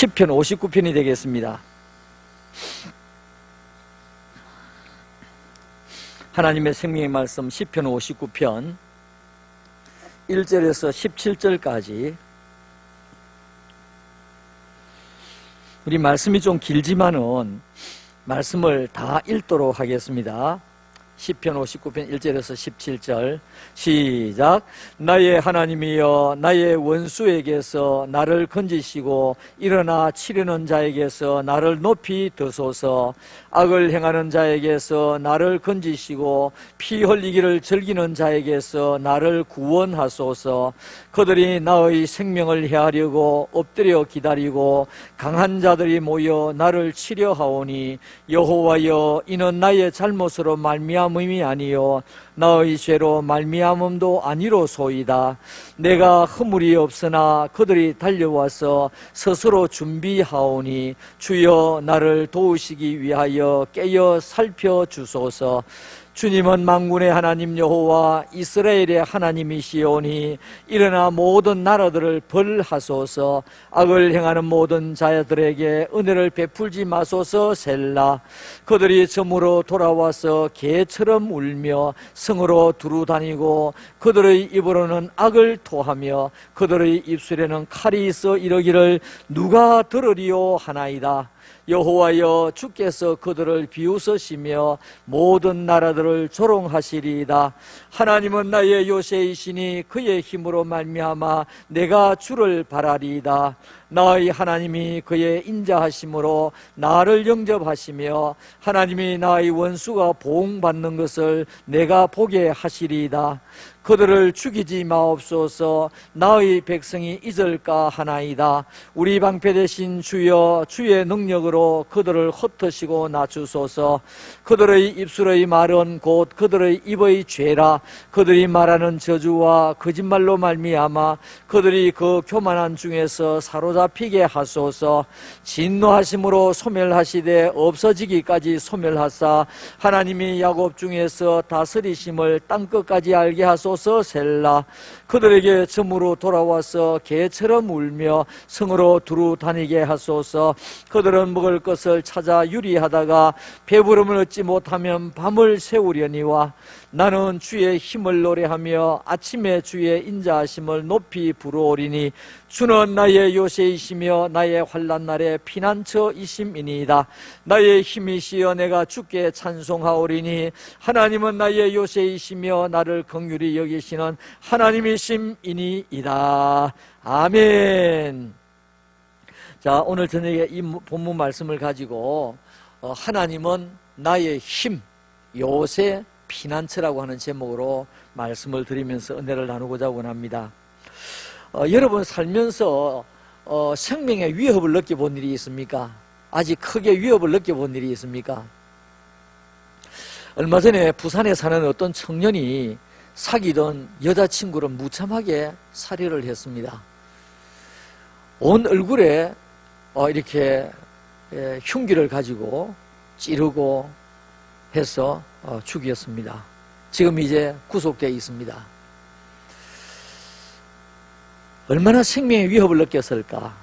10편 59편이 되겠습니다. 하나님의 생명의 말씀 10편 59편 1절에서 17절까지. 우리 말씀이 좀 길지만은 말씀을 다 읽도록 하겠습니다. 10편 59편 1절에서 17절 시작. 나의 하나님이여, 나의 원수에게서 나를 건지시고 일어나 치려는 자에게서 나를 높이 드소서. 악을 행하는 자에게서 나를 건지시고 피 흘리기를 즐기는 자에게서 나를 구원하소서. 그들이 나의 생명을 해하려고 엎드려 기다리고 강한 자들이 모여 나를 치려 하오니, 여호와여, 이는 나의 잘못으로 말미암음이 아니요 나의 죄로 말미암음도 아니로소이다. 내가 허물이 없으나 그들이 달려와서 스스로 준비하오니, 주여 나를 도우시기 위하여 깨어 살펴주소서. 주님은 만군의 하나님 여호와 이스라엘의 하나님이시오니, 일어나 모든 나라들을 벌하소서. 악을 행하는 모든 자들에게 은혜를 베풀지 마소서. 셀라. 그들이 점으로 돌아와서 개처럼 울며 성으로 두루 다니고 그들의 입으로는 악을 토하며 그들의 입술에는 칼이 있어 이르기를 누가 들으리요 하나이다. 여호와여, 주께서 그들을 비웃으시며 모든 나라들을 조롱하시리이다. 하나님은 나의 요새이시니 그의 힘으로 말미암아 내가 주를 바라리이다. 나의 하나님이 그의 인자하심으로 나를 영접하시며 하나님이 나의 원수가 보응받는 것을 내가 보게 하시리이다. 그들을 죽이지 마옵소서. 나의 백성이 잊을까 하나이다. 우리 방패 되신 주여, 주의 능력으로 그들을 흩으시고 낮추소서. 그들의 입술의 말은 곧 그들의 입의 죄라. 그들이 말하는 저주와 거짓말로 말미암아 그들이 그 교만한 중에서 사로잡히게 하소서. 진노하심으로 소멸하시되 없어지기까지 소멸하사 하나님이 야곱 중에서 다스리심을 땅끝까지 알게 하소서. 셀라. 그들에게 점으로 돌아와서 개처럼 울며 성으로 두루 다니게 하소서. 그들은 먹을 것을 찾아 유리하다가 배부름을 얻지 못하면 밤을 새우려니와, 나는 주의 힘을 노래하며 아침에 주의 인자하심을 높이 부르오리니, 주는 나의 요새이시며 나의 환난 날의 피난처이심이니이다. 나의 힘이시여 내가 주께 찬송하오리니, 하나님은 나의 요새이시며 나를 긍휼히 여기시는 하나님이심이니이다. 아멘. 자, 오늘 저녁에 이 본문 말씀을 가지고 하나님은 나의 힘, 요새, 피난처라고 하는 제목으로 말씀을 드리면서 은혜를 나누고자 원합니다. 여러분 살면서 생명의 위협을 느껴본 일이 있습니까? 아직 크게 위협을 느껴본 일이 있습니까? 얼마 전에 부산에 사는 어떤 청년이 사귀던 여자친구를 무참하게 살해를 했습니다. 온 얼굴에 이렇게 흉기를 가지고 찌르고 해서 죽였습니다. 지금 이제 구속되어 있습니다. 얼마나 생명의 위협을 느꼈을까?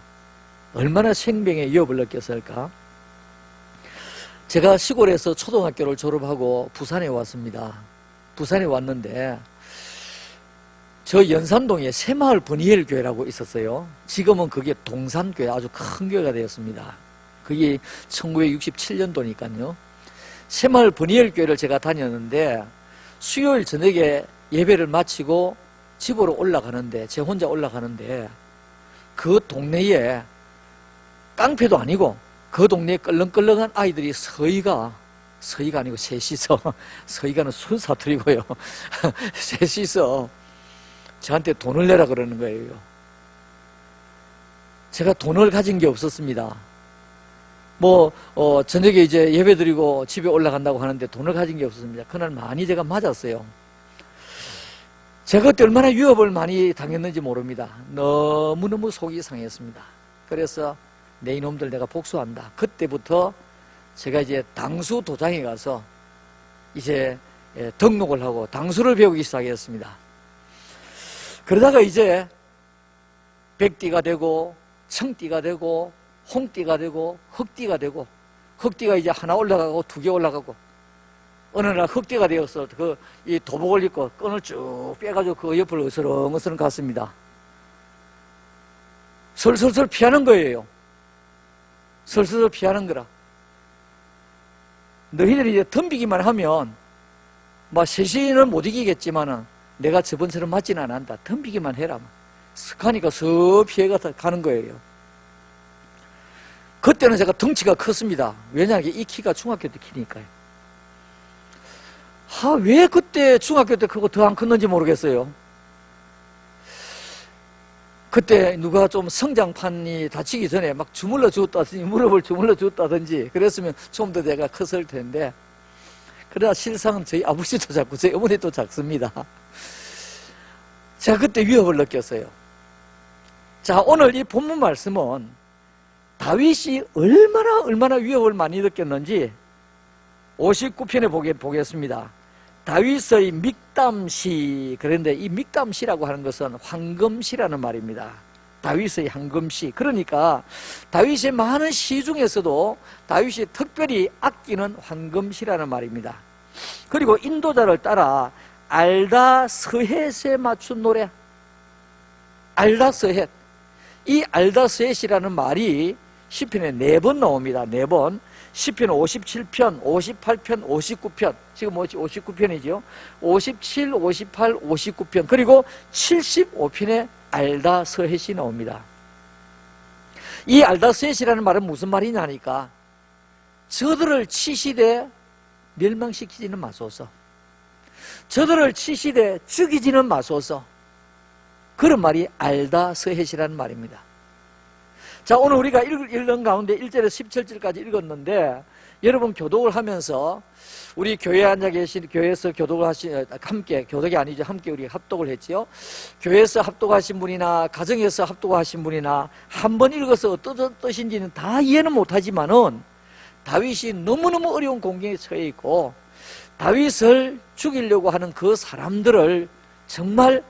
얼마나 생명의 위협을 느꼈을까? 제가 시골에서 초등학교를 졸업하고 부산에 왔습니다. 부산에 왔는데 저 연산동에 새마을 버니엘 교회라고 있었어요. 지금은 그게 동산교회, 아주 큰 교회가 되었습니다. 그게 1967년도니까요. 새마을 버니엘 교회를 제가 다녔는데 수요일 저녁에 예배를 마치고 집으로 올라가는데, 제 혼자 올라가는데 그 동네에 깡패도 아니고 그 동네에 끌렁끌렁한 아이들이 서희가 아니고 셋이서, 서희가는 순사투리고요. 셋이서 저한테 돈을 내라 그러는 거예요. 제가 돈을 가진 게 없었습니다. 저녁에 이제 예배 드리고 집에 올라간다고 하는데 돈을 가진 게 없었습니다. 그날 많이 제가 맞았어요. 제가 그때 얼마나 위협을 많이 당했는지 모릅니다. 너무너무 속이 상했습니다. 그래서 내 이놈들 내가 복수한다. 그때부터 제가 이제 당수 도장에 가서 이제 등록을 하고 당수를 배우기 시작했습니다. 그러다가 이제 백띠가 되고 청띠가 되고 홍띠가 되고 흑띠가 되고, 흑띠가 이제 하나 올라가고 두 개 올라가고, 어느 날 흑띠가 되어서 이 도복을 입고 끈을 쭉 빼가지고 그 옆을 어스렁어스렁 갔습니다. 설설설 피하는 거예요. 설설설 피하는 거라. 너희들이 이제 덤비기만 하면 뭐 셋이는 못 이기겠지만은 내가 저번처럼 맞지는 않는다. 덤비기만 해라. 가니까 서 피해가 가는 거예요. 그때는 제가 덩치가 컸습니다. 왜냐하면 이 키가 중학교 때 키니까요. 왜 그때 중학교 때 그거 더 안 컸는지 모르겠어요. 그때 누가 좀 성장판이 다치기 전에 막 주물러 주었다든지 무릎을 주물러 주었다든지 그랬으면 좀 더 내가 컸을 텐데, 그러나 실상은 저희 아버지도 작고 저희 어머니도 작습니다. 제가 그때 위협을 느꼈어요. 자, 오늘 이 본문 말씀은 다윗이 얼마나 위협을 많이 느꼈는지 59편에 보겠습니다. 다윗의 믹담시. 그런데 이 믹담시라고 하는 것은 황금시라는 말입니다. 다윗의 황금시. 그러니까 다윗의 많은 시 중에서도 다윗이 특별히 아끼는 황금시라는 말입니다. 그리고 인도자를 따라 알다 서헷에 맞춘 노래. 알다 서헷. 이 알다 서헷이라는 말이 시편에 4번 나옵니다. 4번. 시편 57편, 58편, 59편. 지금 59편이죠. 57, 58, 59편. 그리고 75편에 알다 서헷이 나옵니다. 이 알다 서헷이라는 말은 무슨 말이냐 하니까, 저들을 치시되 멸망시키지는 마소서. 저들을 치시되 죽이지는 마소서. 그런 말이 알다 서헷이라는 말입니다. 자, 오늘 우리가 읽는 가운데 1절에서 17절까지 읽었는데, 여러분 교독을 하면서 우리 교회에 앉아 계신, 교회에서 교독을 함께, 교독이 아니죠. 함께 우리 합독을 했지요. 교회에서 합독하신 분이나 가정에서 합독하신 분이나 한 번 읽어서 어떤 뜻인지는 다 이해는 못하지만은 다윗이 너무너무 어려운 공경에 처해 있고, 다윗을 죽이려고 하는 그 사람들을 정말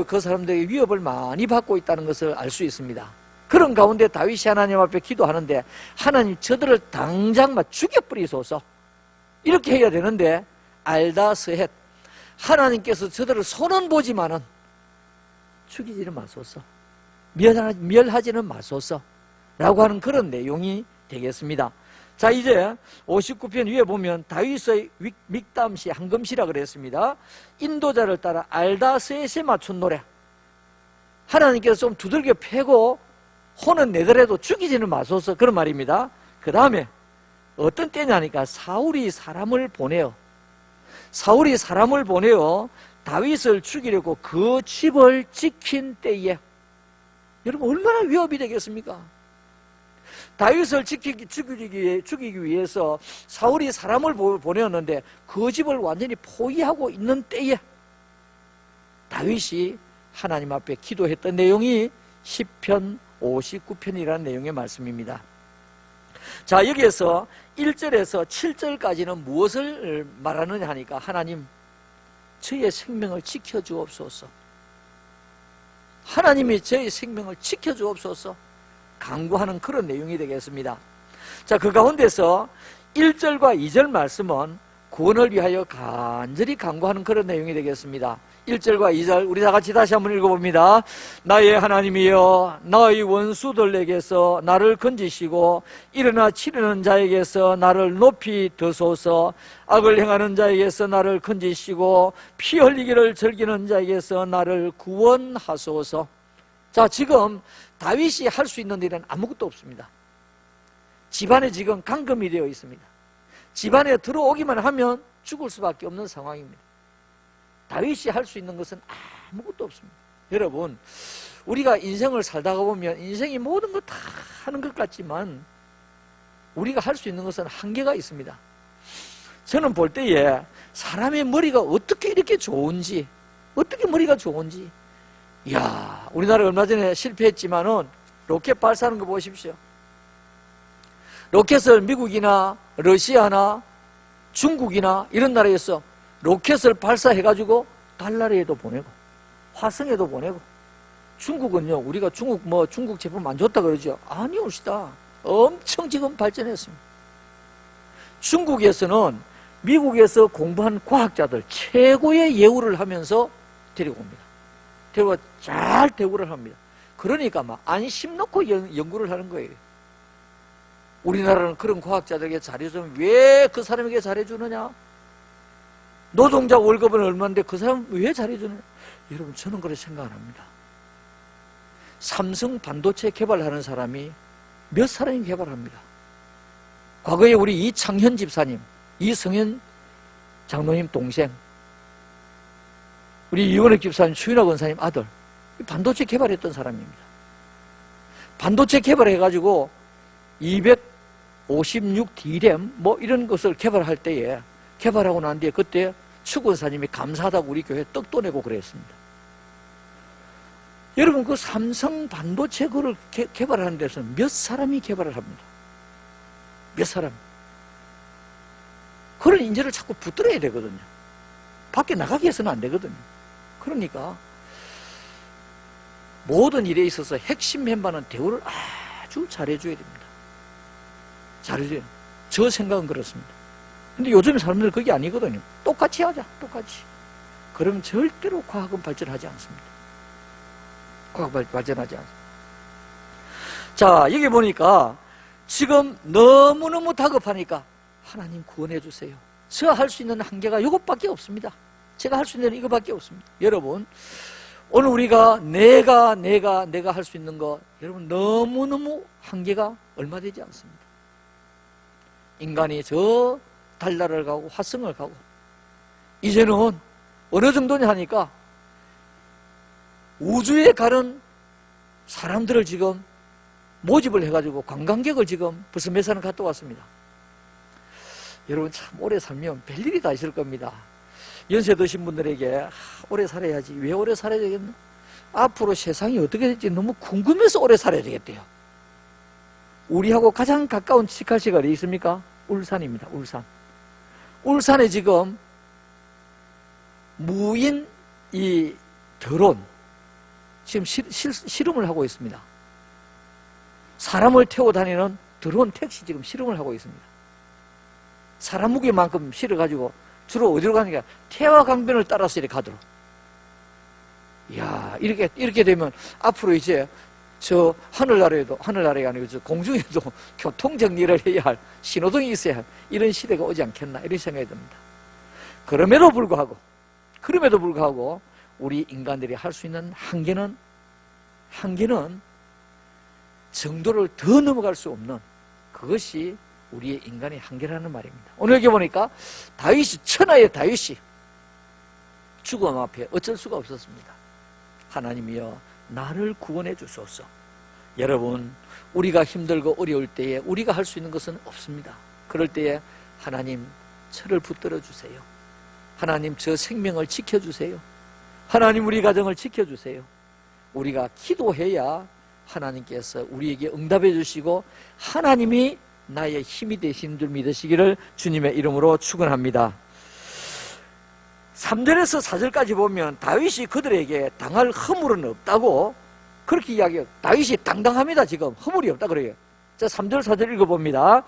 그 사람들에게 위협을 많이 받고 있다는 것을 알 수 있습니다. 그런 가운데 다윗이 하나님 앞에 기도하는데, 하나님 저들을 당장 죽여버리소서. 이렇게 해야 되는데, 알다 서헷. 하나님께서 저들을 손은 보지만은 죽이지는 마소서. 멸하지는 마소서. 라고 하는 그런 내용이 되겠습니다. 자, 이제 59편 위에 보면 다윗의 믹담시, 황금시라 그랬습니다. 인도자를 따라 알다 서헷에 맞춘 노래. 하나님께서 좀 두들겨 패고 혼은 내더라도 죽이지는 마소서. 그런 말입니다. 그 다음에 어떤 때냐니까 사울이 사람을 보내어 다윗을 죽이려고 그 집을 지킨 때에, 여러분 얼마나 위협이 되겠습니까? 다윗을 죽이기 위해서 사울이 사람을 보내었는데 그 집을 완전히 포위하고 있는 때에 다윗이 하나님 앞에 기도했던 내용이 시편 59편이라는 내용의 말씀입니다. 자, 여기에서 1절에서 7절까지는 무엇을 말하느냐 하니까, 하나님 저의 생명을 지켜주옵소서. 하나님이 저의 생명을 지켜주옵소서 간구하는 그런 내용이 되겠습니다. 자, 그 가운데서 1절과 2절 말씀은 구원을 위하여 간절히 간구하는 그런 내용이 되겠습니다. 1절과 2절 우리 다 같이 다시 한번 읽어봅니다. 나의 하나님이여, 나의 원수들에게서 나를 건지시고 일어나 치르는 자에게서 나를 높이 드소서. 악을 행하는 자에게서 나를 건지시고 피 흘리기를 즐기는 자에게서 나를 구원하소서. 자, 지금 다윗이 할 수 있는 일은 아무것도 없습니다. 집안에 지금 감금이 되어 있습니다. 집안에 들어오기만 하면 죽을 수밖에 없는 상황입니다. 다윗이 할 수 있는 것은 아무것도 없습니다. 여러분, 우리가 인생을 살다가 보면 인생이 모든 것 다 하는 것 같지만 우리가 할 수 있는 것은 한계가 있습니다. 저는 볼 때에 사람의 머리가 어떻게 이렇게 좋은지, 어떻게 머리가 좋은지, 이야, 우리나라 얼마 전에 실패했지만은 로켓 발사하는 거 보십시오. 로켓을 미국이나 러시아나 중국이나 이런 나라에서 로켓을 발사해가지고 달나라에도 보내고 화성에도 보내고 중국은요, 우리가 중국 제품 안 좋다 그러죠. 아니옵시다. 엄청 지금 발전했습니다. 중국에서는 미국에서 공부한 과학자들 최고의 예우를 하면서 데리고 옵니다. 데리고 잘 대우를 합니다. 그러니까 막 안심 놓고 연구를 하는 거예요. 우리나라는 그런 과학자들에게 잘해주면 왜 그 사람에게 잘해주느냐? 노동자 월급은 얼마인데 그 사람 왜 잘해주느냐? 여러분, 저는 그렇게 생각 안 합니다. 삼성 반도체 개발하는 사람이 몇 사람이 개발합니다. 과거에 우리 이창현 집사님, 이성현 장로님 동생, 우리 이원혁 집사님, 추인학 원사님 아들, 반도체 개발했던 사람입니다. 반도체 개발해가지고 256D램 이런 것을 개발할 때에, 개발하고 난 뒤에 그때 추 원사님이 감사하다고 우리 교회에 떡도 내고 그랬습니다. 여러분, 그 삼성 반도체 그걸 개발하는 데서 몇 사람이 개발을 합니다. 몇 사람. 그런 인재를 자꾸 붙들어야 되거든요. 밖에 나가게 해서는 안 되거든요. 그러니까 모든 일에 있어서 핵심 멤버는 대우를 아주 잘해줘야 됩니다. 잘해줘요. 저 생각은 그렇습니다. 근데 요즘 사람들은 그게 아니거든요. 똑같이 하자, 똑같이. 그러면 절대로 과학은 발전하지 않습니다. 과학 발전하지 않습니다. 자, 여기 보니까 지금 너무너무 다급하니까 하나님 구원해 주세요. 제가 할 수 있는 한계가 이것밖에 없습니다. 제가 할 수 있는 이거밖에 없습니다. 여러분, 오늘 우리가 내가 할 수 있는 거, 여러분, 너무너무 한계가 얼마 되지 않습니다. 인간이 저 달나라를 가고 화성을 가고, 이제는 어느 정도냐 하니까 우주에 가는 사람들을 지금 모집을 해가지고 관광객을 지금 벌써 몇 사람 갔다 왔습니다. 여러분, 참 오래 살면 별일이 다 있을 겁니다. 연세 드신 분들에게 오래 살아야지. 왜 오래 살아야 되겠나? 앞으로 세상이 어떻게 될지 너무 궁금해서 오래 살아야 되겠대요. 우리하고 가장 가까운 직할시가 어디 있습니까? 울산입니다. 울산. 울산에 지금 무인 이 드론 지금 실험을 하고 있습니다. 사람을 태워 다니는 드론 택시 지금 실험을 하고 있습니다. 사람 무게만큼 실어가지고 주로 어디로 가니까 태화강변을 따라서 이렇게 가도록. 이야, 이렇게 되면 앞으로 이제 저 하늘나라가 아니고 저 공중에도 교통정리를 해야 할, 신호등이 있어야 할 이런 시대가 오지 않겠나, 이런 생각이 듭니다. 그럼에도 불구하고 우리 인간들이 할 수 있는 한계는 정도를 더 넘어갈 수 없는, 그것이 우리의 인간의 한계라는 말입니다. 오늘 여기 보니까 천하의 다윗이 죽음 앞에 어쩔 수가 없었습니다. 하나님이여, 나를 구원해 주소서. 여러분, 우리가 힘들고 어려울 때에 우리가 할 수 있는 것은 없습니다. 그럴 때에 하나님, 저를 붙들어 주세요. 하나님, 저 생명을 지켜주세요. 하나님, 우리 가정을 지켜주세요. 우리가 기도해야 하나님께서 우리에게 응답해 주시고 하나님이 나의 힘이 되신 줄 믿으시기를 주님의 이름으로 축원합니다. 3절에서 4절까지 보면 다윗이 그들에게 당할 허물은 없다고 그렇게 이야기해요. 다윗이 당당합니다. 지금 허물이 없다 그래요. 자, 3절 4절 읽어봅니다.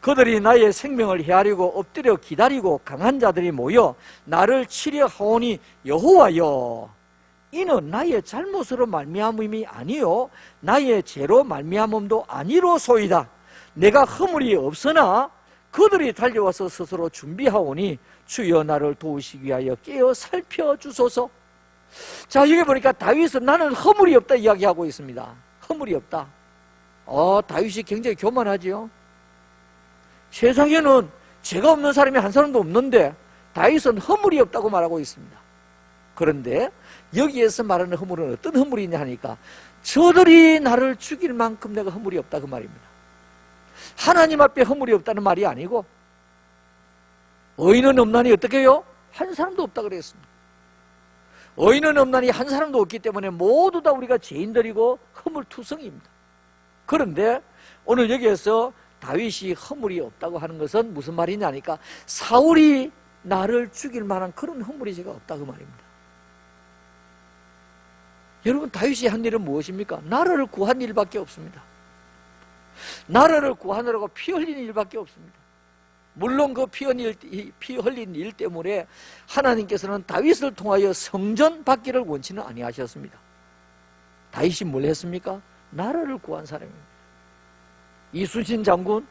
그들이 나의 생명을 헤아리고 엎드려 기다리고 강한 자들이 모여 나를 치려 하오니 여호와여, 이는 나의 잘못으로 말미암음이 아니요 나의 죄로 말미암음도 아니로소이다. 내가 허물이 없으나 그들이 달려와서 스스로 준비하오니 주여 나를 도우시기 위하여 깨어 살펴주소서. 자, 여기 보니까 다윗은 나는 허물이 없다 이야기하고 있습니다. 허물이 없다. 다윗이 굉장히 교만하지요. 세상에는 죄가 없는 사람이 한 사람도 없는데 다윗은 허물이 없다고 말하고 있습니다. 그런데 여기에서 말하는 허물은 어떤 허물이냐 하니까 저들이 나를 죽일 만큼 내가 허물이 없다 그 말입니다. 하나님 앞에 허물이 없다는 말이 아니고, 의인은 없나니 어떻게 해요? 한 사람도 없다 그랬습니다. 의인은 없나니 한 사람도 없기 때문에 모두 다 우리가 죄인들이고 허물투성입니다. 그런데 오늘 여기에서 다윗이 허물이 없다고 하는 것은 무슨 말이냐 하니까 사울이 나를 죽일 만한 그런 허물이 제가 없다 그 말입니다. 여러분, 다윗이 한 일은 무엇입니까? 나라를 구한 일밖에 없습니다. 나라를 구하느라고 피 흘린 일밖에 없습니다. 물론 그 피 흘린 일 때문에 하나님께서는 다윗을 통하여 성전 받기를 원치는 아니하셨습니다. 다윗이 뭘 했습니까? 나라를 구한 사람입니다. 이순신 장군,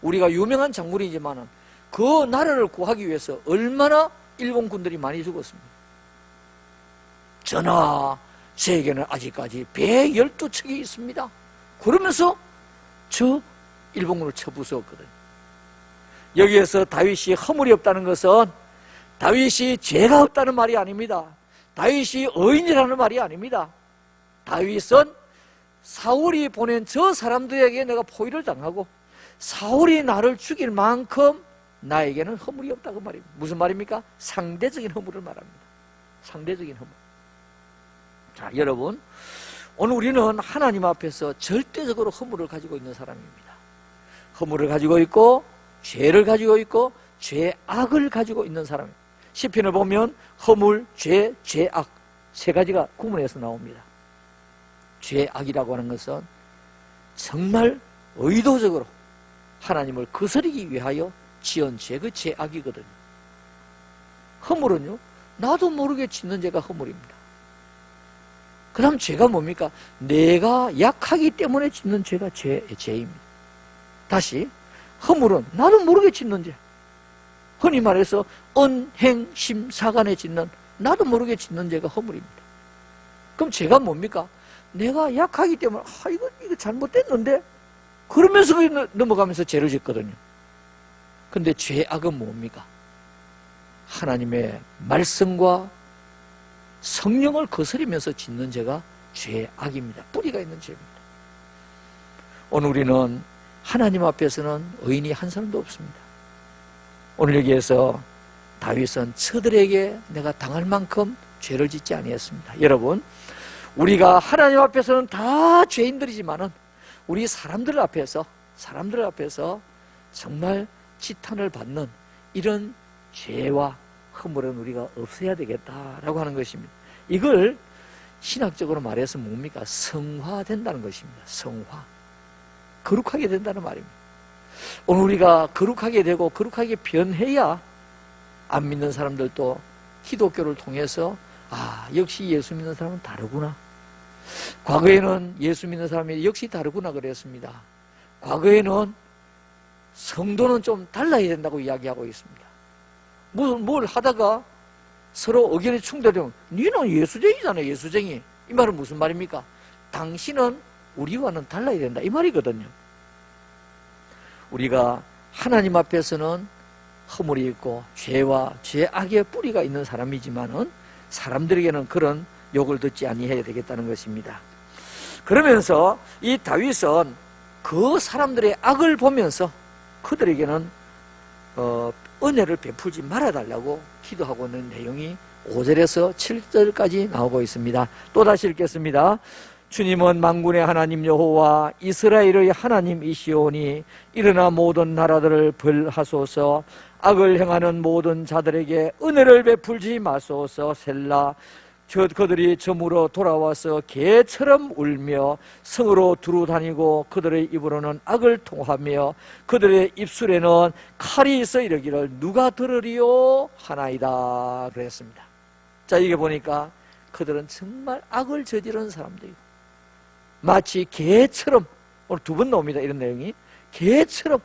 우리가 유명한 장군이지만 그 나라를 구하기 위해서 얼마나 일본 군들이 많이 죽었습니다. 전하, 세계는 아직까지 배 12척이 있습니다. 그러면서 저 일본군을 쳐부수었거든요. 여기에서 다윗이 허물이 없다는 것은 다윗이 죄가 없다는 말이 아닙니다. 다윗이 의인이라는 말이 아닙니다. 다윗은 사울이 보낸 저 사람들에게 내가 포위를 당하고 사울이 나를 죽일 만큼 나에게는 허물이 없다고 말입니다. 무슨 말입니까? 상대적인 허물을 말합니다. 상대적인 허물. 자, 여러분, 오늘 우리는 하나님 앞에서 절대적으로 허물을 가지고 있는 사람입니다. 허물을 가지고 있고 죄를 가지고 있고 죄악을 가지고 있는 사람입니다. 시편을 보면 허물, 죄, 죄악 세 가지가 구문해서 나옵니다. 죄악이라고 하는 것은 정말 의도적으로 하나님을 거스르기 위하여 지은 죄, 그 죄악이거든요. 허물은요, 나도 모르게 짓는 죄가 허물입니다. 그 다음 죄가 뭡니까? 내가 약하기 때문에 짓는 죄가 죄입니다. 다시, 허물은 나도 모르게 짓는 죄. 흔히 말해서 언행심사간에 짓는, 나도 모르게 짓는 죄가 허물입니다. 그럼 죄가 뭡니까? 내가 약하기 때문에 이거 잘못됐는데, 그러면서 넘어가면서 죄를 짓거든요. 근데 죄악은 뭡니까? 하나님의 말씀과 성령을 거스리면서 짓는 죄가 죄악입니다. 뿌리가 있는 죄입니다. 오늘 우리는 하나님 앞에서는 의인이 한 사람도 없습니다. 오늘 여기에서 다윗은 저들에게 내가 당할 만큼 죄를 짓지 아니했습니다. 여러분, 우리가 하나님 앞에서는 다 죄인들이지만은 우리 사람들 앞에서 정말 지탄을 받는 이런 죄와 허물은 우리가 없애야 되겠다라고 하는 것입니다. 이걸 신학적으로 말해서 뭡니까? 성화된다는 것입니다. 성화. 거룩하게 된다는 말입니다. 오늘 우리가 거룩하게 되고 거룩하게 변해야 안 믿는 사람들도 기독교를 통해서 역시 예수 믿는 사람은 다르구나. 과거에는 예수 믿는 사람이 역시 다르구나 그랬습니다. 과거에는 성도는 좀 달라야 된다고 이야기하고 있습니다. 뭘 하다가 서로 의견이 충돌되면 니는 예수쟁이잖아, 예수쟁이. 이 말은 무슨 말입니까? 당신은 우리와는 달라야 된다, 이 말이거든요. 우리가 하나님 앞에서는 허물이 있고 죄와 죄악의 뿌리가 있는 사람이지만은 사람들에게는 그런 욕을 듣지 아니해야 되겠다는 것입니다. 그러면서 이 다윗은 그 사람들의 악을 보면서 그들에게는 은혜를 베풀지 말아달라고 기도하고 있는 내용이 5절에서 7절까지 나오고 있습니다. 또다시 읽겠습니다. 주님은 만군의 하나님 여호와 이스라엘의 하나님이시오니 일어나 모든 나라들을 벌하소서. 악을 행하는 모든 자들에게 은혜를 베풀지 마소서. 셀라. 그들이 점으로 돌아와서 개처럼 울며 성으로 두루 다니고 그들의 입으로는 악을 통하며 그들의 입술에는 칼이 있어 이르기를 누가 들으리요 하나이다 그랬습니다. 자, 이게 보니까 그들은 정말 악을 저지르는 사람들이고 마치 개처럼, 오늘 두 번 나옵니다, 이런 내용이. 개처럼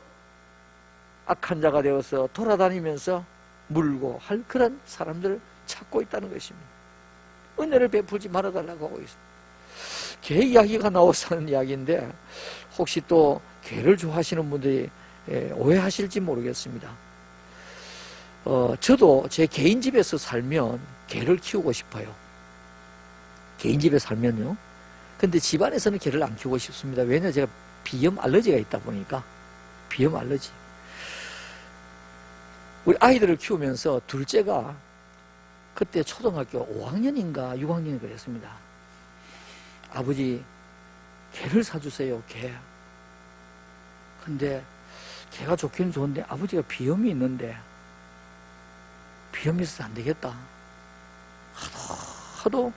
악한 자가 되어서 돌아다니면서 물고 할 그런 사람들을 찾고 있다는 것입니다. 은혜를 베풀지 말아달라고 하고 있습니다. 개 이야기가 나와서 하는 이야기인데 혹시 또 개를 좋아하시는 분들이 오해하실지 모르겠습니다. 저도 제 개인 집에서 살면 개를 키우고 싶어요. 개인 집에 살면요. 근데 집안에서는 개를 안 키우고 싶습니다. 왜냐하면 제가 비염 알러지가 있다 보니까. 비염 알러지. 우리 아이들을 키우면서 둘째가 그때 초등학교 5학년인가 6학년이 그랬습니다. 아버지, 개를 사주세요, 개. 근데 개가 좋기는 좋은데 아버지가 비염이 있는데 비염이 있어서 안 되겠다. 하도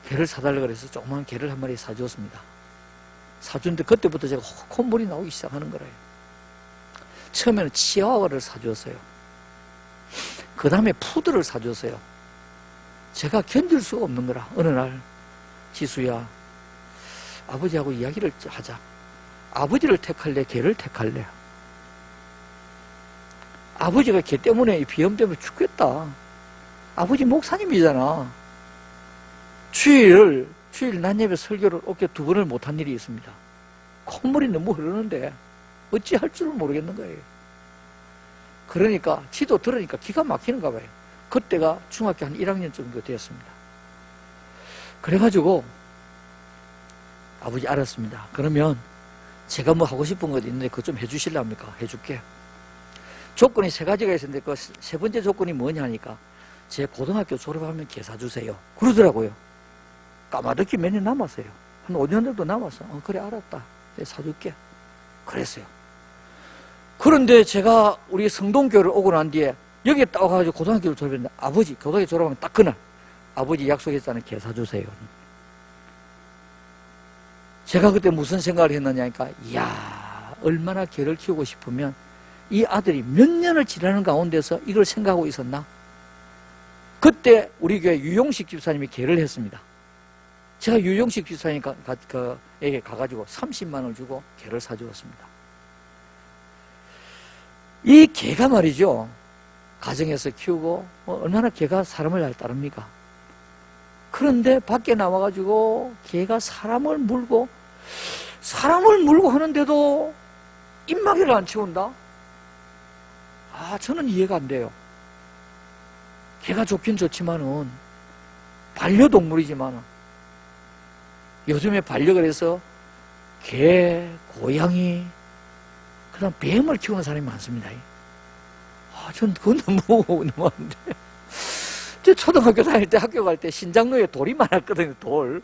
개를 사달라고 그래서 조그만 개를 한 마리 사주었습니다. 사주는데 그때부터 제가 콧물이 나오기 시작하는 거예요. 처음에는 치아와를 사주었어요. 그 다음에 푸드를 사주었어요. 제가 견딜 수가 없는 거라. 어느 날 지수야, 아버지하고 이야기를 하자. 아버지를 택할래, 개를 택할래? 아버지가 개 때문에, 이 비염 때문에 죽겠다. 아버지 목사님이잖아. 주일 낮 예배 설교를 어깨 2번을 못한 일이 있습니다. 콧물이 너무 흐르는데 어찌할 줄을 모르겠는 거예요. 그러니까 지도 들으니까 기가 막히는가 봐요. 그때가 중학교 한 1학년 정도 되었습니다. 그래가지고 아버지 알았습니다. 그러면 제가 뭐 하고 싶은 것도 있는데 그거 좀 해주실랍니까? 해줄게. 조건이 3가지가 있었는데 그 3번째 조건이 뭐냐니까 제 고등학교 졸업하면 개 사주세요. 그러더라고요. 까마득히 몇 년 남았어요. 한 5년 정도 남았어. 그래 알았다. 사줄게. 그랬어요. 그런데 제가 우리 성동교를 오고 난 뒤에 여기에 딱 와가지고 고등학교를 졸업했는데 아버지 고등학교 졸업하면 딱 그날 아버지 약속했잖아요. 개 사주세요. 제가 그때 무슨 생각을 했느냐니까 이야 얼마나 개를 키우고 싶으면 이 아들이 몇 년을 지나는 가운데서 이걸 생각하고 있었나? 그때 우리 교회 유용식 집사님이 개를 했습니다. 제가 유용식 집사님에게 가가지고 30만 원을 주고 개를 사주었습니다. 이 개가 말이죠. 가정에서 키우고 얼마나 개가 사람을 잘 따릅니까? 그런데 밖에 나와가지고 개가 사람을 물고 하는데도 입마개를 안 치운다? 저는 이해가 안 돼요. 개가 좋긴 좋지만은 반려동물이지만은 요즘에 반려를 해서 개, 고양이, 그 다음 뱀을 키우는 사람이 많습니다. 전 그건 너무한데. 저 초등학교 다닐 때 학교 갈 때 신장로에 돌이 많았거든요, 돌.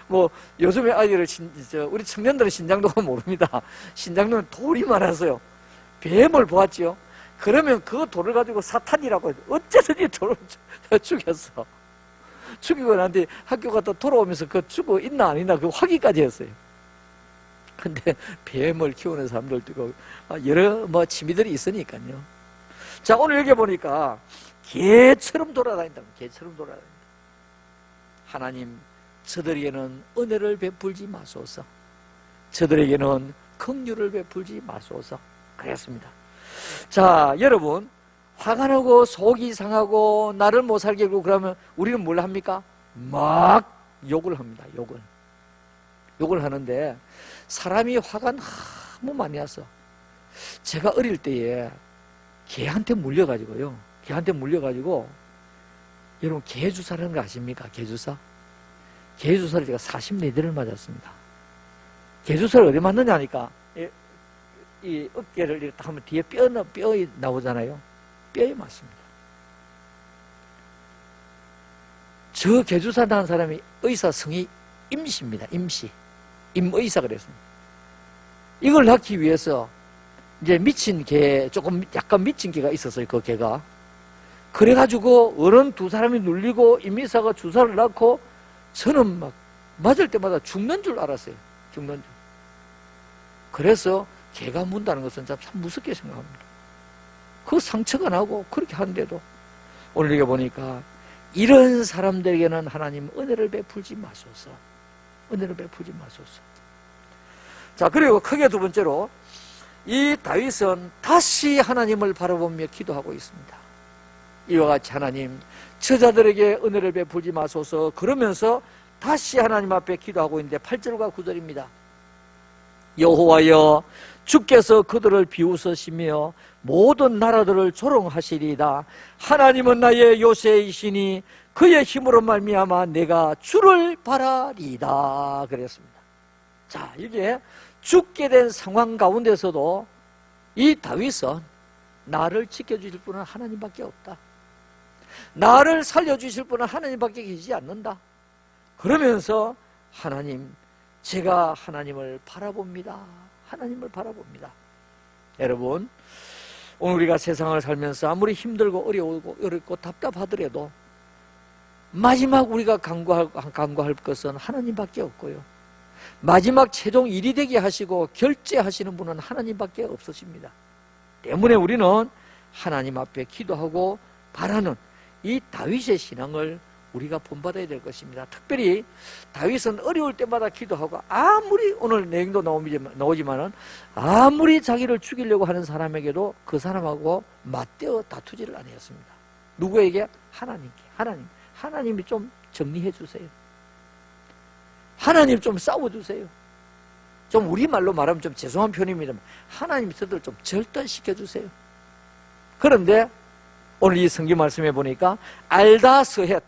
뭐, 요즘에 아이들을, 우리 청년들은 신장로가 모릅니다. 신장로는 돌이 많았어요. 뱀을 보았죠. 그러면 그 돌을 가지고 사탄이라고 해서 어째든지 돌을 죽였어. 죽이고 난 뒤에 학교 갔다 돌아오면서 그 죽어 있나 아니나 그 확인까지 했어요. 근데 뱀을 키우는 사람들도 여러 취미들이 있으니까요. 자, 오늘 여기 보니까 개처럼 돌아다닌다. 개처럼 돌아다닌다. 하나님, 저들에게는 은혜를 베풀지 마소서. 저들에게는 긍휼을 베풀지 마소서. 그랬습니다. 자, 여러분, 화가 나고 속이 상하고 나를 못 살게 하고 그러면 우리는 뭘 합니까? 막 욕을 합니다. 욕을 하는데 사람이 화가 너무 많이 와서 제가 어릴 때에 개한테 물려가지고요. 여러분 개주사라는 거 아십니까? 개주사? 개주사를 제가 44대를 맞았습니다. 개주사를 어디 맞느냐니까 이 어깨를 이렇게 딱 하면 뒤에 뼈 나오잖아요. 뼈에 맞습니다. 저 개주사 나는 사람이 의사 성이 임씨입니다. 임의사 그랬습니다. 이걸 낳기 위해서 이제 미친 개, 약간 미친 개가 있었어요. 그 개가. 그래가지고 어른 2사람이 눌리고 임의사가 주사를 낳고 저는 막 맞을 때마다 죽는 줄 알았어요. 죽는 줄. 그래서 개가 문다는 것은 참 무섭게 생각합니다. 그 상처가 나고 그렇게 하는데도 오늘 이게 보니까 이런 사람들에게는 하나님 은혜를 베풀지 마소서. 은혜를 베풀지 마소서. 자, 그리고 크게 2번째로 이 다윗은 다시 하나님을 바라보며 기도하고 있습니다. 이와 같이 하나님, 저자들에게 은혜를 베풀지 마소서. 그러면서 다시 하나님 앞에 기도하고 있는데 8절과 9절입니다. 여호와여, 주께서 그들을 비웃으시며 모든 나라들을 조롱하시리이다. 하나님은 나의 요새이시니 그의 힘으로 말미암아 내가 주를 바라리이다. 그랬습니다. 자, 이게 죽게 된 상황 가운데서도 이 다윗은 나를 지켜주실 분은 하나님밖에 없다. 나를 살려주실 분은 하나님밖에 계시지 않는다. 그러면서 하나님, 제가 하나님을 바라봅니다. 하나님을 바라봅니다. 여러분, 오늘 우리가 세상을 살면서 아무리 힘들고 어렵고 답답하더라도 마지막 우리가 간구할 것은 하나님밖에 없고요. 마지막 최종 일이 되게 하시고 결제하시는 분은 하나님밖에 없으십니다. 때문에 우리는 하나님 앞에 기도하고 바라는 이 다윗의 신앙을 우리가 본받아야 될 것입니다. 특별히 다윗은 어려울 때마다 기도하고, 아무리 오늘 내용도 나오지만은 아무리 자기를 죽이려고 하는 사람에게도 그 사람하고 맞대어 다투지를 아니었습니다. 누구에게? 하나님께. 하나님이 좀 정리해 주세요. 하나님 좀 싸워주세요. 좀 우리말로 말하면 좀 죄송한 표현입니다. 하나님이 저들 좀 절단시켜 주세요. 그런데 오늘 이 성경 말씀해 보니까 알다스헷,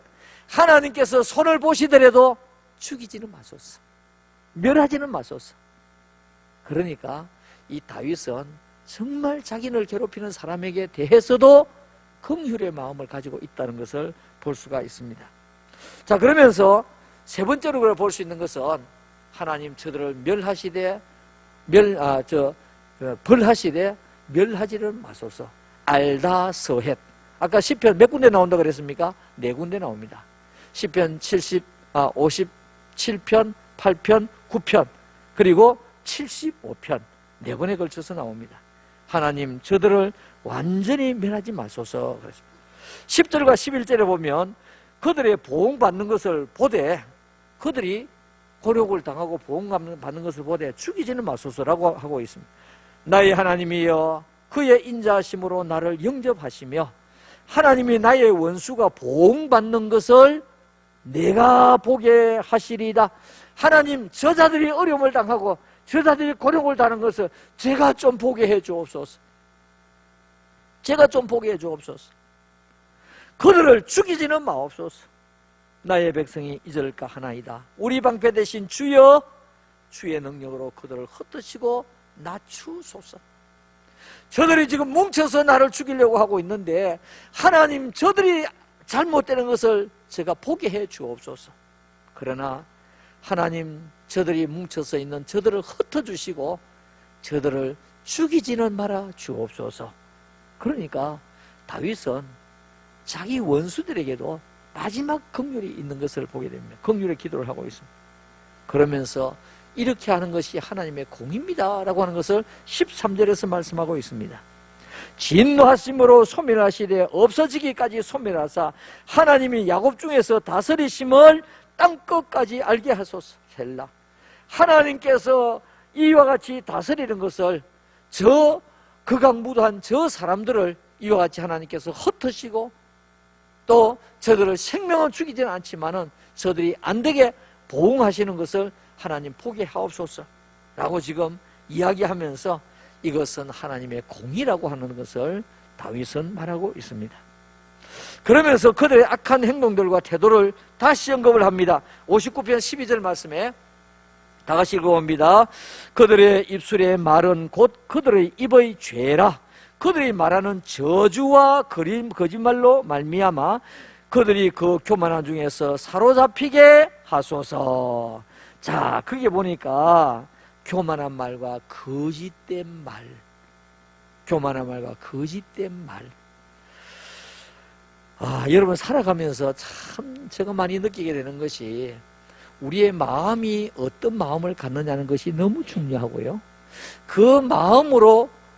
하나님께서 손을 보시더라도 죽이지는 마소서, 멸하지는 마소서. 그러니까 이 다윗은 정말 자기를 괴롭히는 사람에게 대해서도 긍휼의 마음을 가지고 있다는 것을 볼 수가 있습니다. 자, 그러면서 세 번째로 볼 수 있는 것은 하나님 저들을 벌하시되 멸하지를 마소서. 알다스헷. 아까 시편 몇 군데 나온다고 그랬습니까? 4군데 나옵니다. 시편 57편, 8편, 9편, 그리고 75편 4번에 걸쳐서 나옵니다. 하나님 저들을 완전히 멸하지 마소서. 10절과 11절에 보면 그들의 보응받는 것을 보되, 그들이 곤욕을 당하고 보응받는 것을 보되 죽이지는 마소서라고 하고 있습니다. 나의 하나님이여 그의 인자하심으로 나를 영접하시며 하나님이 나의 원수가 보응받는 것을 내가 보게 하시리이다. 하나님 저자들이 어려움을 당하고 저자들이 곤욕을 당하는 것을 제가 좀 보게 해 주옵소서. 제가 좀 보게 해 주옵소서. 그들을 죽이지는 마옵소서. 나의 백성이 잊을까 하나이다. 우리 방패 대신 주여 주의 능력으로 그들을 흩으시고 낮추소서. 저들이 지금 뭉쳐서 나를 죽이려고 하고 있는데 하나님 저들이 잘못되는 것을 제가 보게 해 주옵소서. 그러나 하나님 저들이 뭉쳐서 있는 저들을 흩어주시고 저들을 죽이지는 말아 주옵소서. 그러니까 다윗은 자기 원수들에게도 마지막 긍휼이 있는 것을 보게 됩니다. 긍휼의 기도를 하고 있습니다. 그러면서 이렇게 하는 것이 하나님의 공입니다 라고 하는 것을 13절에서 말씀하고 있습니다. 진노하심으로 소멸하시되 없어지기까지 소멸하사 하나님이 야곱 중에서 다스리심을 땅끝까지 알게 하소서. 셀라. 하나님께서 이와 같이 다스리는 것을 극악무도한 저 사람들을 이와 같이 하나님께서 흩으시고 또 저들을 생명은 죽이지는 않지만은 저들이 안 되게 보응하시는 것을 하나님 보게 하옵소서 라고 지금 이야기하면서 이것은 하나님의 공의라고 하는 것을 다윗은 말하고 있습니다. 그러면서 그들의 악한 행동들과 태도를 다시 언급을 합니다. 59편 12절 말씀에 다 같이 읽어봅니다. 그들의 입술의 말은 곧 그들의 입의 죄라. 그들이 말하는 저주와 거짓말로 말미암아 그들이 그 교만한 중에서 사로잡히게 하소서. 자, 그게 보니까 교만한 말과 거짓된 말, 교만한 말과 거짓된 말. 여러분 살아가면서 참 제가 많이 느끼게 되는 것이 우리의 마음이 어떤 마음을 갖느냐는 것이 너무 중요하고요. 그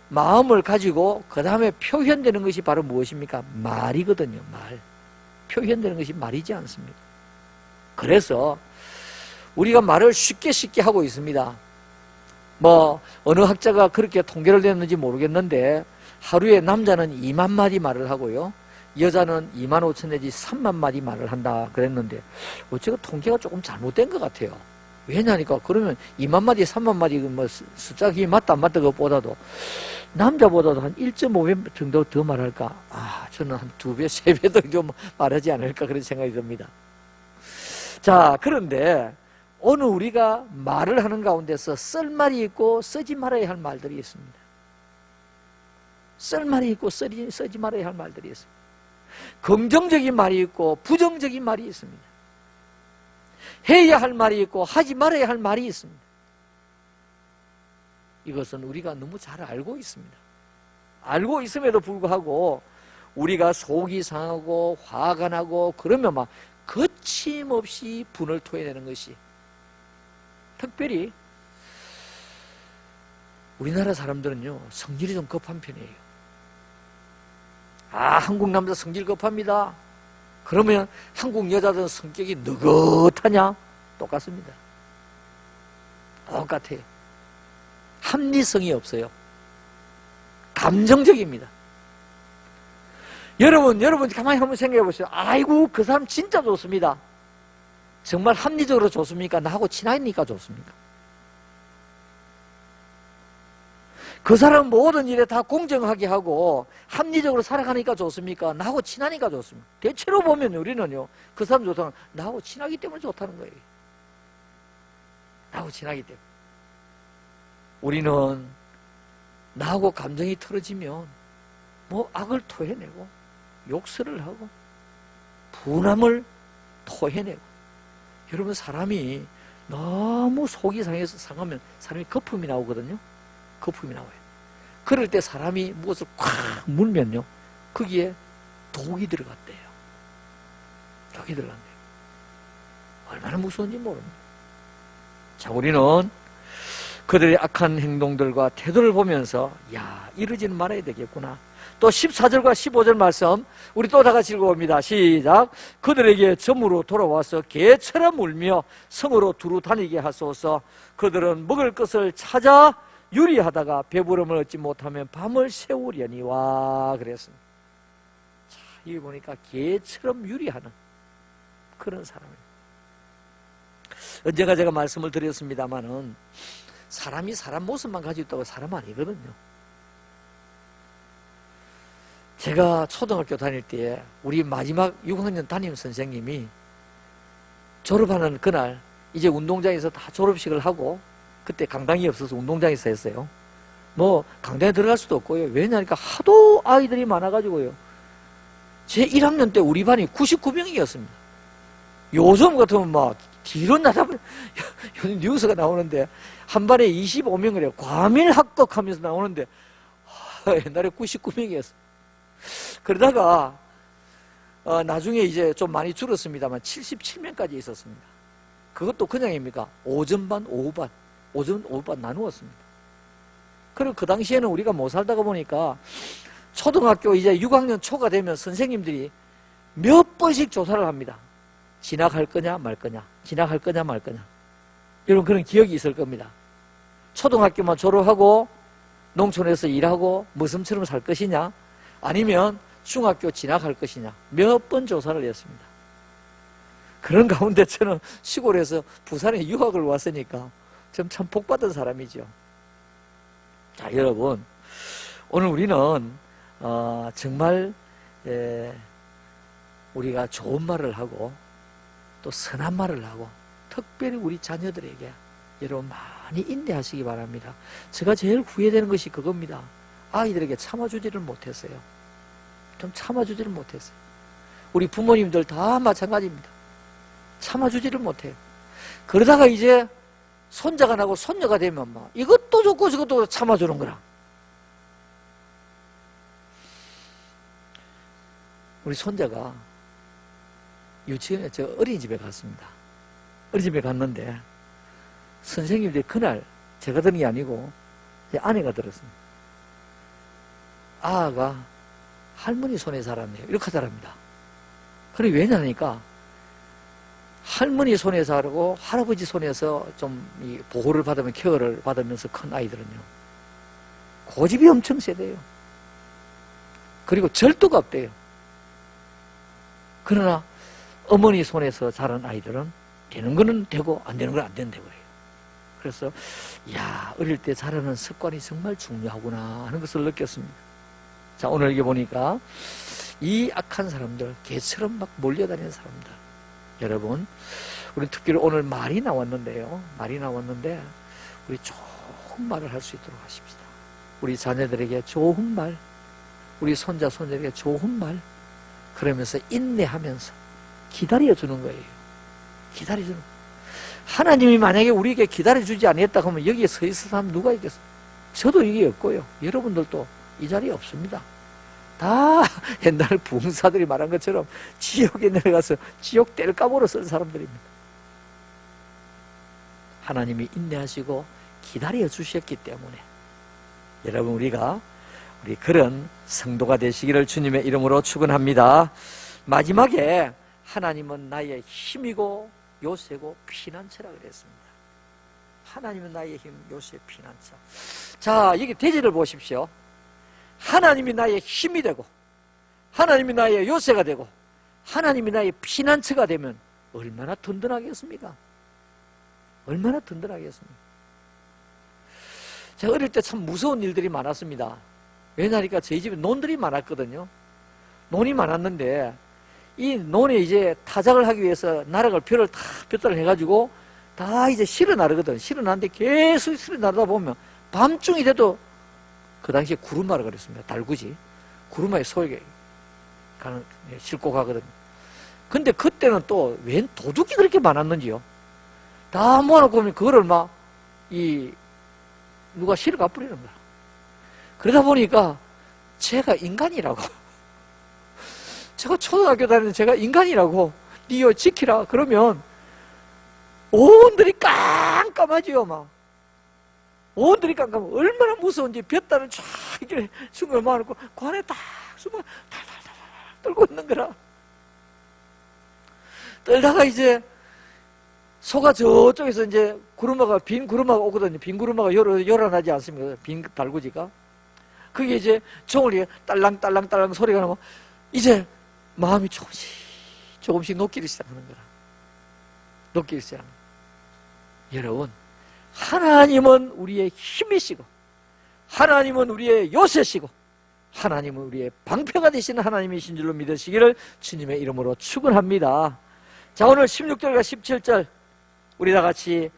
마음을 가지고 그 다음에 표현되는 것이 바로 무엇입니까? 말이거든요. 말. 표현되는 것이 말이지 않습니까? 그래서 우리가 말을 쉽게 하고 있습니다. 어느 학자가 그렇게 통계를 냈는지 모르겠는데 하루에 남자는 2만 마디 말을 하고요, 여자는 2만 5천 내지 3만 마디 말을 한다 그랬는데 제가 통계가 조금 잘못된 것 같아요. 왜냐니까 그러면 2만 마디 3만 마디 숫자가 맞다 안 맞다 그것보다도 남자보다도 한 1.5배 정도 더 말할까? 저는 한 2배 3배 정도 말하지 않을까 그런 생각이 듭니다. 자, 그런데 오늘 우리가 말을 하는 가운데서 쓸 말이 있고 쓰지 말아야 할 말들이 있습니다. 쓸 말이 있고 쓰지 말아야 할 말들이 있습니다. 긍정적인 말이 있고 부정적인 말이 있습니다. 해야 할 말이 있고 하지 말아야 할 말이 있습니다. 이것은 우리가 너무 잘 알고 있습니다. 알고 있음에도 불구하고 우리가 속이 상하고 화가 나고 그러면 막 거침없이 분을 토해내는 것이, 특별히 우리나라 사람들은요 성질이 좀 급한 편이에요. 한국 남자 성질 급합니다. 그러면 한국 여자들은 성격이 느긋하냐? 똑같습니다. 똑같아요. 합리성이 없어요. 감정적입니다. 여러분 가만히 한번 생각해 보세요. 아이고 그 사람 진짜 좋습니다. 정말 합리적으로 좋습니까? 나하고 친하니까 좋습니까? 그 사람 모든 일에 다 공정하게 하고 합리적으로 살아가니까 좋습니까? 나하고 친하니까 좋습니까? 대체로 보면 우리는요 그 사람 좋다는 나하고 친하기 때문에 좋다는 거예요. 나하고 친하기 때문에. 우리는 나하고 감정이 틀어지면 뭐 악을 토해내고 욕설을 하고 분함을 토해내고. 여러분 사람이 너무 속이 상하면 사람이 거품이 나오거든요. 거품이 나와요. 그럴 때 사람이 무엇을 콱 물면요 거기에 독이 들어갔대요. 독이 들어간대요. 얼마나 무서운지 모릅니다. 자, 우리는 그들의 악한 행동들과 태도를 보면서 이러지는 말아야 되겠구나. 또 14절과 15절 말씀 우리 또 다 같이 읽어봅니다. 시작. 그들에게 점으로 돌아와서 개처럼 울며 성으로 두루 다니게 하소서. 그들은 먹을 것을 찾아 유리하다가 배부름을 얻지 못하면 밤을 새우려니와 그랬습니다. 자, 여기 보니까 개처럼 유리하는 그런 사람입니다. 언제가 제가 말씀을 드렸습니다마는 사람이 사람 모습만 가지고 있다고 사람 아니거든요. 제가 초등학교 다닐 때 우리 마지막 6학년 담임 선생님이 졸업하는 그날 이제 운동장에서 다 졸업식을 하고, 그때 강당이 없어서 운동장에서 했어요. 뭐 강당에 들어갈 수도 없고요. 왜냐니까 하도 아이들이 많아가지고요. 제 1학년 때 우리 반이 99명이었습니다. 요즘 같으면 막 뒤로 나가면 요즘 뉴스가 나오는데 한 반에 25명을 해요. 과밀 합격하면서 나오는데 옛날에 99명이었어요. 그러다가 나중에 이제 좀 많이 줄었습니다만 77명까지 있었습니다. 그것도 그냥입니까? 오전반, 오후반, 오전, 오후반 나누었습니다. 그리고 그 당시에는 우리가 못 살다가 보니까 초등학교 이제 6학년 초가 되면 선생님들이 몇 번씩 조사를 합니다. 진학할 거냐 말 거냐, 진학할 거냐 말 거냐. 여러분 그런 기억이 있을 겁니다. 초등학교만 졸업하고 농촌에서 일하고 머슴처럼 살 것이냐, 아니면 중학교 진학할 것이냐, 몇 번 조사를 했습니다. 그런 가운데 저는 시골에서 부산에 유학을 왔으니까 참 복받은 사람이죠. 자, 여러분 오늘 우리는 정말 우리가 좋은 말을 하고 또 선한 말을 하고, 특별히 우리 자녀들에게 여러분 많이 인내하시기 바랍니다. 제가 제일 후회되는 것이 그겁니다. 아이들에게 참아주지를 못했어요. 좀 참아주지를 못했어요. 우리 부모님들 다 마찬가지입니다. 참아주지를 못해요. 그러다가 이제 손자가 나고 손녀가 되면 막 이것도 좋고 저것도 참아주는 거라. 우리 손자가 유치원에 어린이집에 갔습니다. 어린이집에 갔는데 선생님들이 그날 제가 들은 게 아니고 제 아내가 들었습니다. 아가 할머니 손에 자랐네요. 이렇게 하더랍니다. 그래 왜냐니까 할머니 손에 자라고 할아버지 손에서 좀 보호를 받으면 케어를 받으면서 큰 아이들은요 고집이 엄청 세대요. 그리고 절도가 없대요. 그러나 어머니 손에서 자란 아이들은 되는 거는 되고 안 되는 건 안 된다고 그래요. 그래서 어릴 때 자라는 습관이 정말 중요하구나 하는 것을 느꼈습니다. 자, 오늘 이게 보니까 이 악한 사람들, 개처럼 막 몰려다니는 사람들, 여러분 우리 특별히 오늘 말이 나왔는데요, 말이 나왔는데 우리 좋은 말을 할 수 있도록 하십시다. 우리 자녀들에게 좋은 말, 우리 손자 손녀에게 좋은 말, 그러면서 인내하면서 기다려주는 거예요. 기다려주는 거예요. 하나님이 만약에 우리에게 기다려주지 않았다 하면 여기에 서 있을 사람 누가 있겠어요? 저도 이게 없고요. 여러분들도 이 자리에 없습니다. 다 옛날 부흥사들이 말한 것처럼 지옥에 내려가서 지옥 뗄감으로 쓴 사람들입니다. 하나님이 인내하시고 기다려 주셨기 때문에 여러분 우리 그런 성도가 되시기를 주님의 이름으로 축원합니다. 마지막에 하나님은 나의 힘이고 요새고 피난처라 그랬습니다. 하나님은 나의 힘, 요새, 피난처. 자, 여기 대지를 보십시오. 하나님이 나의 힘이 되고 하나님이 나의 요새가 되고 하나님이 나의 피난처가 되면 얼마나 든든하겠습니까? 얼마나 든든하겠습니까? 제가 어릴 때 참 무서운 일들이 많았습니다. 왜냐하니까 저희 집에 논들이 많았거든요. 논이 많았는데 이 논에 이제 타작을 하기 위해서 나락을 벼를 해가지고 다 이제 실어 나르거든. 실어 나르는데 계속 실어 나르다 보면 밤중이 돼도 그 당시에 구루마라 그랬습니다. 달구지. 구루마에 소에게 싣고 가거든요. 근데 그때는 또 웬 도둑이 그렇게 많았는지요. 다 모아놓고 보면 그거를 누가 실어 가버리는 거야. 그러다 보니까 제가 인간이라고. 제가 초등학교 다니는 제가 인간이라고. 니요 지키라. 그러면 온들이 깜깜하지요, 막. 온들이 깜깜하고 얼마나 무서운지 볕다는 쫙 이렇게 숨을 모아놓고 관에 딱 숨을 탈탈탈 떨고 있는 거라. 떨다가 이제 소가 저쪽에서 이제 빈 구루마가 오거든요. 빈 구루마가 요란하지 않습니까? 빈 달구지가. 그게 이제 종을 딸랑딸랑 소리가 나면 이제 마음이 조금씩 녹기를 시작하는 거라. 녹기를 시작하는 거라. 여러분, 하나님은 우리의 힘이시고 하나님은 우리의 요새시고 하나님은 우리의 방패가 되시는 하나님이신 줄로 믿으시기를 주님의 이름으로 축원합니다. 자, 오늘 16절과 17절 우리 다 같이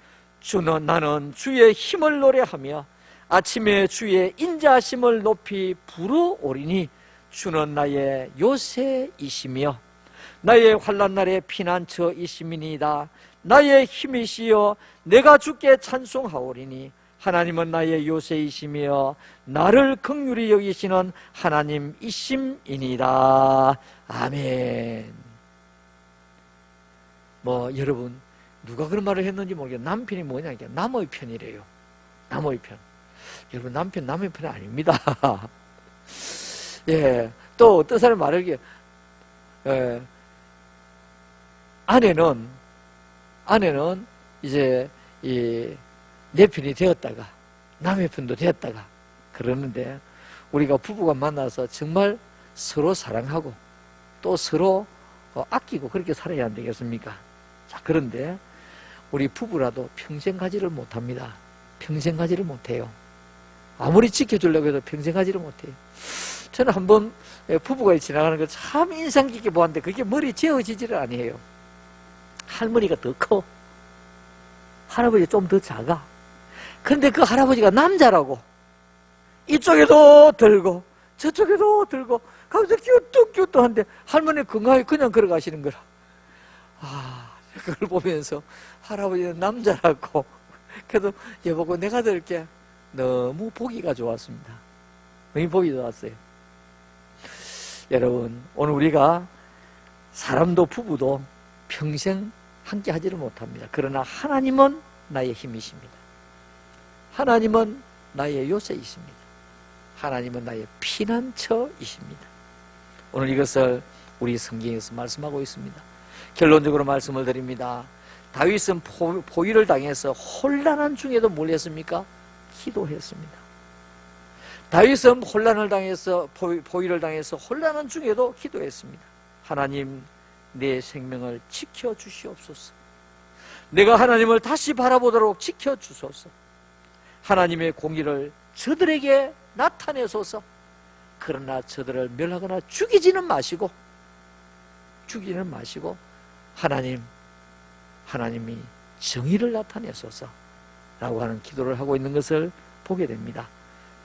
나는 주의 힘을 노래하며 아침에 주의 인자하심을 높이 부르오리니 주는 나의 요새이시며 나의 환난 날의 피난처이심이니이다. 나의 힘이시여 내가 주께 찬송하오리니 하나님은 나의 요새이시며 나를 긍휼히 여기시는 하나님이심이니이다. 아멘. 여러분 누가 그런 말을 했는지 모르겠어요. 남편이 뭐냐, 남의 편이래요. 남의 편. 여러분 남편 남의 편이 아닙니다. 예, 또 어떤 사람이 말하기에 아내는 이제 내 편이 되었다가 남의 편도 되었다가 그러는데 우리가 부부가 만나서 정말 서로 사랑하고 또 서로 아끼고 그렇게 살아야 안 되겠습니까? 자, 그런데 우리 부부라도 평생 가지를 못합니다. 평생 가지를 못해요. 아무리 지켜주려고 해도 평생 가지를 못해요. 저는 한번 부부가 지나가는 걸 참 인상 깊게 보았는데 그게 머리 재어지지를 아니에요. 할머니가 더 커. 할아버지가 좀 더 작아. 그런데 그 할아버지가 남자라고 이쪽에도 들고 저쪽에도 들고 가면서 끼우뚝끼우뚝한데 할머니 건강하게 그냥 걸어가시는 거라. 그걸 보면서 할아버지는 남자라고 그래도 여보고 내가 들게 너무 보기가 좋았습니다. 너무 보기 좋았어요. 여러분, 오늘 우리가 사람도 부부도 평생 함께 하지를 못합니다. 그러나 하나님은 나의 힘이십니다. 하나님은 나의 요새이십니다. 하나님은 나의 피난처이십니다. 오늘 이것을 우리 성경에서 말씀하고 있습니다. 결론적으로 말씀을 드립니다. 다윗은 포위를 당해서 혼란한 중에도 뭘 했습니까? 기도했습니다. 다윗은 혼란을 당해서 포위를 당해서 혼란한 중에도 기도했습니다. 하나님, 내 생명을 지켜주시옵소서. 내가 하나님을 다시 바라보도록 지켜주소서. 하나님의 공의를 저들에게 나타내소서. 그러나 저들을 멸하거나 죽이지는 마시고 하나님이 정의를 나타내소서 라고 하는 기도를 하고 있는 것을 보게 됩니다.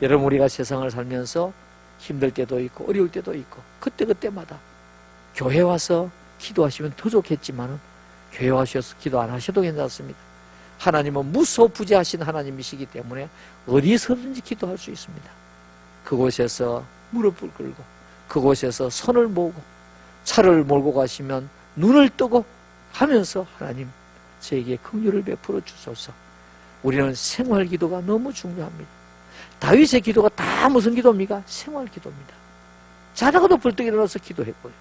여러분, 우리가 세상을 살면서 힘들 때도 있고 어려울 때도 있고 그때마다 교회 와서 기도하시면 더 좋겠지만 교회 와셔서 기도 안 하셔도 괜찮습니다. 하나님은 무소부재하신 하나님이시기 때문에 어디서든지 기도할 수 있습니다. 그곳에서 무릎을 꿇고 그곳에서 손을 모으고 차를 몰고 가시면 눈을 뜨고 하면서 하나님 저에게 긍휼을 베풀어 주소서. 우리는 생활 기도가 너무 중요합니다. 다윗의 기도가 다 무슨 기도입니까? 생활 기도입니다. 자다가도 벌떡 일어나서 기도했고요.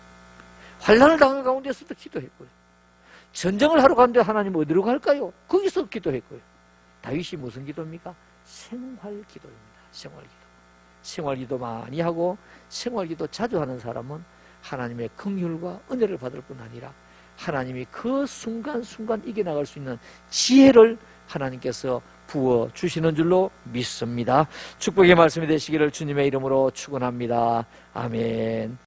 환난을 당한 가운데서도 기도했고요. 전쟁을 하러 가는데 하나님 어디로 갈까요? 거기서 기도했고요. 다윗이 무슨 기도입니까? 생활 기도입니다. 생활 기도. 생활 기도 많이 하고 생활 기도 자주 하는 사람은 하나님의 긍휼과 은혜를 받을 뿐 아니라 하나님이 그 순간순간 이겨나갈 수 있는 지혜를 하나님께서 부어 주시는 줄로 믿습니다. 축복의 말씀이 되시기를 주님의 이름으로 축원합니다. 아멘.